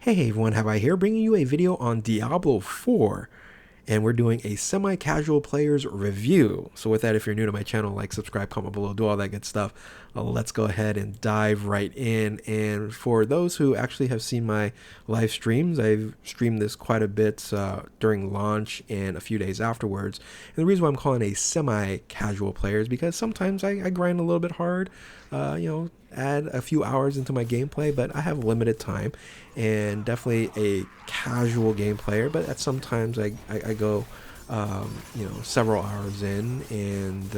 Hey everyone, have I here bringing you a video on Diablo 4, and we're doing a semi-casual players review. So with that, if you're new to my channel, like, subscribe, comment below, do all that good stuff. Let's go ahead and dive right in. And for those who actually have seen my live streams, I've streamed this quite a bit during launch and a few days afterwards. And the reason why I'm calling a semi-casual player is because sometimes I grind a little bit hard, add a few hours into my gameplay, but I have limited time and definitely a casual game player. But at sometimes I go, several hours in, and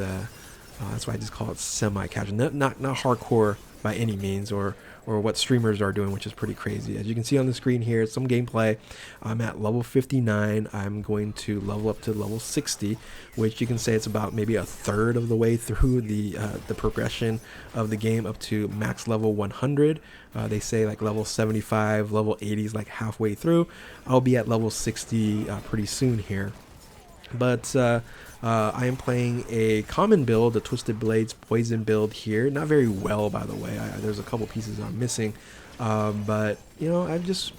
that's why I just call it semi-casual, not hardcore by any means, or what streamers are doing, which is pretty crazy. As you can see on the screen here, some gameplay. I'm at level 59. I'm going to level up to level 60, which you can say it's about maybe a third of the way through the progression of the game up to max level 100. They say like level 75, level 80 is like halfway through. I'll be at level 60 pretty soon here. But I am playing a common build, a Twisted Blades Poison build here. Not very well, by the way. There's a couple pieces I'm missing. But, I've just,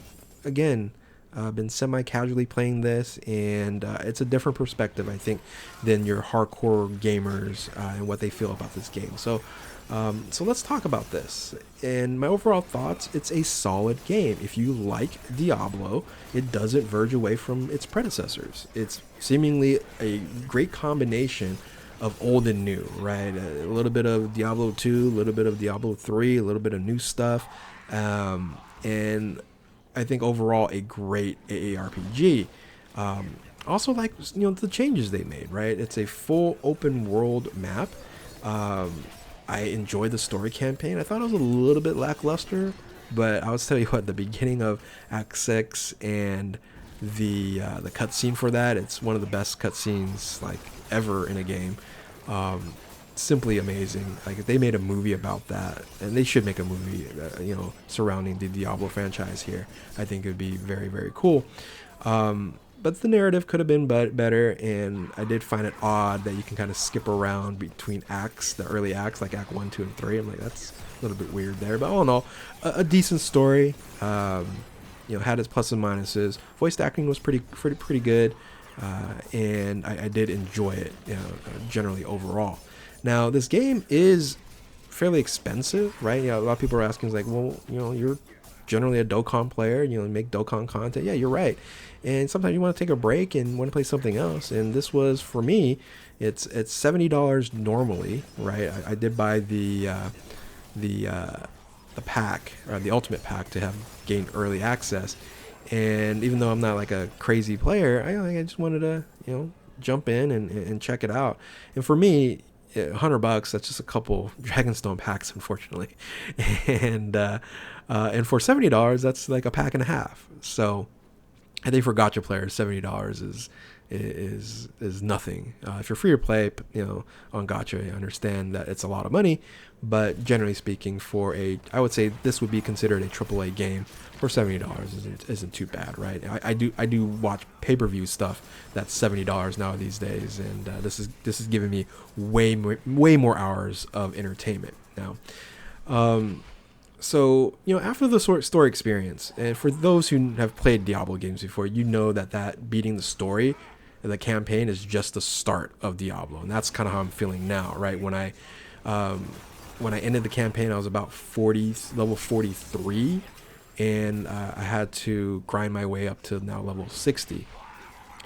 again, been semi-casually playing this, and it's a different perspective, I think, than your hardcore gamers and what they feel about this game. So let's talk about this. And my overall thoughts, it's a solid game. If you like Diablo, it doesn't verge away from its predecessors. It's seemingly a great combination of old and new, right? A little bit of Diablo 2, a little bit of Diablo 3, a little bit of new stuff. And I think overall a great AARPG. Also like, the changes they made, right? It's a full open world map. I enjoyed the story campaign. I thought it was a little bit lackluster, but I was telling you what, the beginning of Act 6 and the cutscene for that, it's one of the best cutscenes like ever in a game. Simply amazing. Like, if they made a movie about that, and they should make a movie, surrounding the Diablo franchise here, I think it would be very, very cool. But the narrative could have been better, and I did find it odd that you can kind of skip around between acts, the early acts, like Act 1, 2, and 3. I'm like, that's a little bit weird there. But all in all, a decent story. Had its pluses and minuses. Voice acting was pretty good, and I did enjoy it, generally overall. Now, this game is fairly expensive, right? A lot of people are asking, like, well, you're generally a Dokkan player, make Dokkan content. Yeah, you're right. And sometimes you want to take a break and want to play something else. And this was, for me, it's $70 normally, right? I did buy the pack, or the ultimate pack, to have gained early access. And even though I'm not like a crazy player, I just wanted to jump in and check it out. And for me, $100, that's just a couple Dragonstone packs, unfortunately. And for $70, that's like a pack and a half. So I think for gacha players, $70 is nothing. If you're free to play, on gacha, I understand that it's a lot of money, but generally speaking, I would say this would be considered a AAA game. For $70 isn't too bad, right? I do watch pay-per-view stuff that's $70 now these days, and this is giving me way more hours of entertainment now. So, after the story experience, and for those who have played Diablo games before, that beating the story, the campaign, is just the start of Diablo. And that's kind of how I'm feeling now, right? When I ended the campaign, I was about level 43, and I had to grind my way up to now level 60.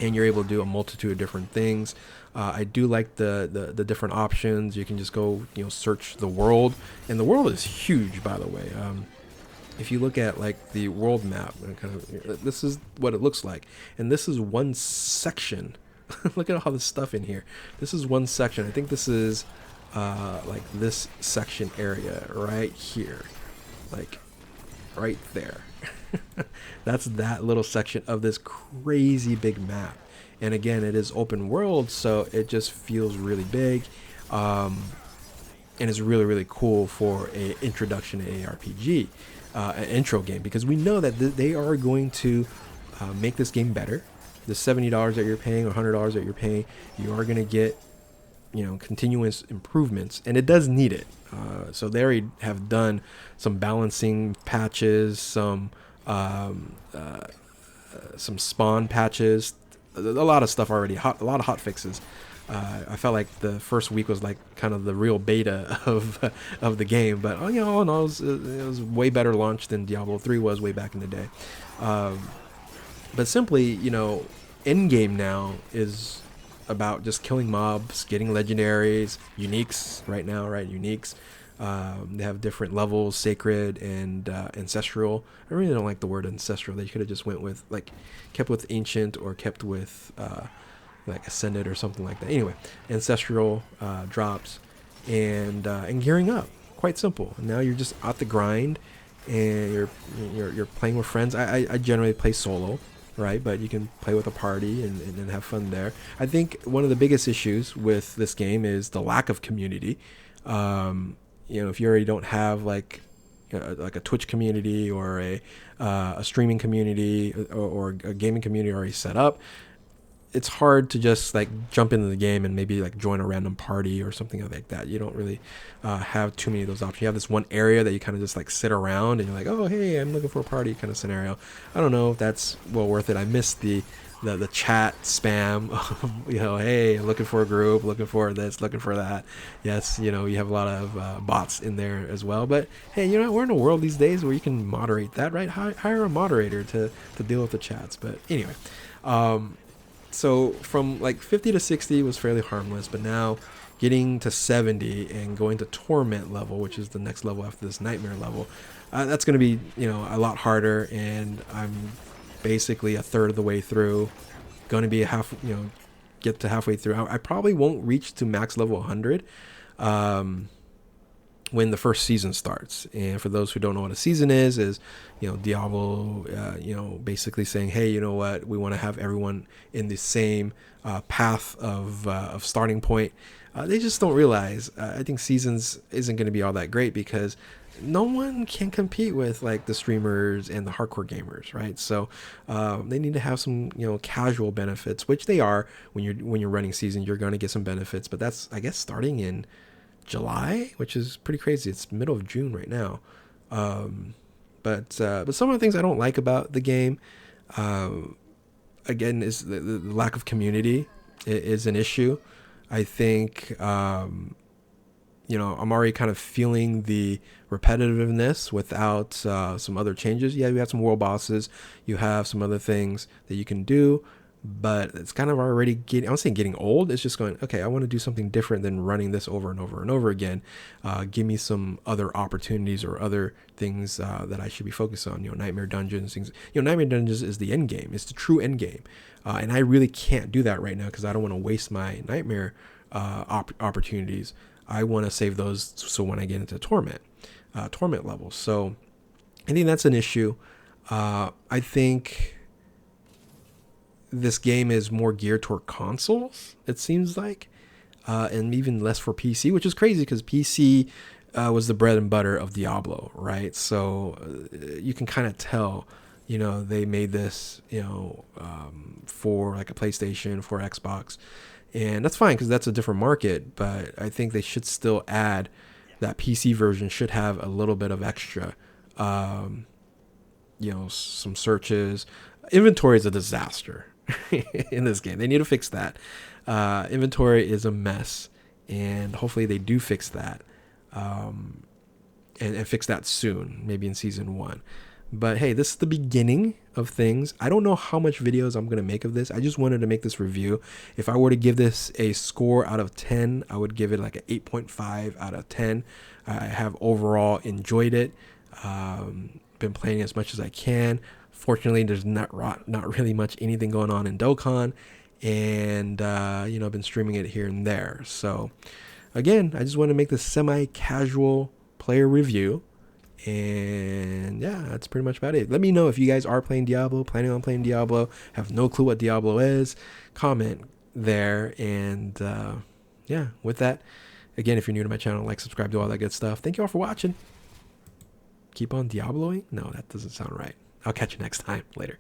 And you're able to do a multitude of different things. I do like the different options. You can just go, search the world, and the world is huge, by the way. If you look at like the world map, this is what it looks like, and this is one section. Look at all this stuff in here. This is one section. I think this is like this section area right here, like right there. That's that little section of this crazy big map. And again, it is open world, so it just feels really big, and it's really, really cool for a introduction to ARPG, an intro game, because we know that they are going to make this game better. The $70 that you're paying, or $100 that you're paying, you are going to get continuous improvements, and it does need it. So they already have done some balancing patches, some some spawn patches, a lot of stuff already, a lot of hot fixes. I felt like the first week was like kind of the real beta of the game, but you know, all in all, it was way better launch than Diablo 3 was way back in the day. But simply, you know, end game now is about just killing mobs, getting legendaries, uniques right now, right? Uniques. They have different levels, sacred and ancestral. I really don't like the word ancestral. They could have just went with like kept with ancient or kept with like ascended or something like that. Anyway, ancestral drops and gearing up. Quite simple. Now you're just out the grind and you're playing with friends. I generally play solo, right? But you can play with a party and have fun there. I think one of the biggest issues with this game is the lack of community. You know, if you already don't have like a Twitch community or a streaming community or a gaming community already set up, it's hard to just like jump into the game and maybe like join a random party or something like that. You don't really have too many of those options. You have this one area that you kind of just like sit around and you're like, oh, hey, I'm looking for a party kind of scenario. I don't know if that's well worth it. I missed the chat spam you know, hey, looking for a group, looking for this, looking for that. Yes, you know, you have a lot of bots in there as well, but hey, you know, we're in a world these days where you can moderate that, right? Hire a moderator to deal with the chats. But anyway, so from like 50 to 60 was fairly harmless, but now getting to 70 and going to torment level, which is the next level after this nightmare level, that's going to be, you know, a lot harder. And I'm basically a third of the way through, going to be get to halfway through. I probably won't reach to max level 100 when the first season starts. And for those who don't know what a season is, you know, Diablo, you know, basically saying, hey, you know what, we want to have everyone in the same path of starting point. They just don't realize. I think seasons isn't going to be all that great because no one can compete with like the streamers and the hardcore gamers, right? So they need to have some, you know, casual benefits, which they are when you're running season. You're going to get some benefits, but that's, I guess, starting in July, which is pretty crazy. It's middle of June right now. But some of the things I don't like about the game, again, is the lack of community is an issue. I think, you know, I'm already kind of feeling the repetitiveness without some other changes. Yeah, you have some world bosses, you have some other things that you can do, but it's kind of already getting, I don't say getting old. It's just going, okay, I want to do something different than running this over and over and over again. Give me some other opportunities or other things that I should be focused on. You know, Nightmare Dungeons, things. You know, Nightmare Dungeons is the end game. It's the true end game. And I really can't do that right now because I don't want to waste my Nightmare opportunities. I want to save those so when I get into torment levels. So I think that's an issue. I think this game is more geared toward consoles, it seems like, and even less for PC, which is crazy because PC was the bread and butter of Diablo, right? So you can kind of tell, you know, they made this, you know, for like a PlayStation, for Xbox, and that's fine because that's a different market. But I think they should still add that PC version should have a little bit of extra, you know, some searches. Inventory is a disaster in this game. They need to fix that. Inventory is a mess, and hopefully they do fix that, and fix that soon, maybe in season 1. But hey, this is the beginning of things. I don't know how much videos I'm going to make of this. I just wanted to make this review. If I were to give this a score out of 10, I would give it like an 8.5 out of 10. I have overall enjoyed it. Been playing as much as I can. Fortunately, there's not really much anything going on in Dokkan, and you know, been streaming it here and there. So again, I just want to make this semi-casual player review, and yeah, that's pretty much about it. Let me know if you guys are playing Diablo, planning on playing Diablo, have no clue what Diablo is. Comment there, and yeah, with that, again, if you're new to my channel, like, subscribe, do all that good stuff. Thank you all for watching. Keep on Diabloing? No, that doesn't sound right. I'll catch you next time. Later.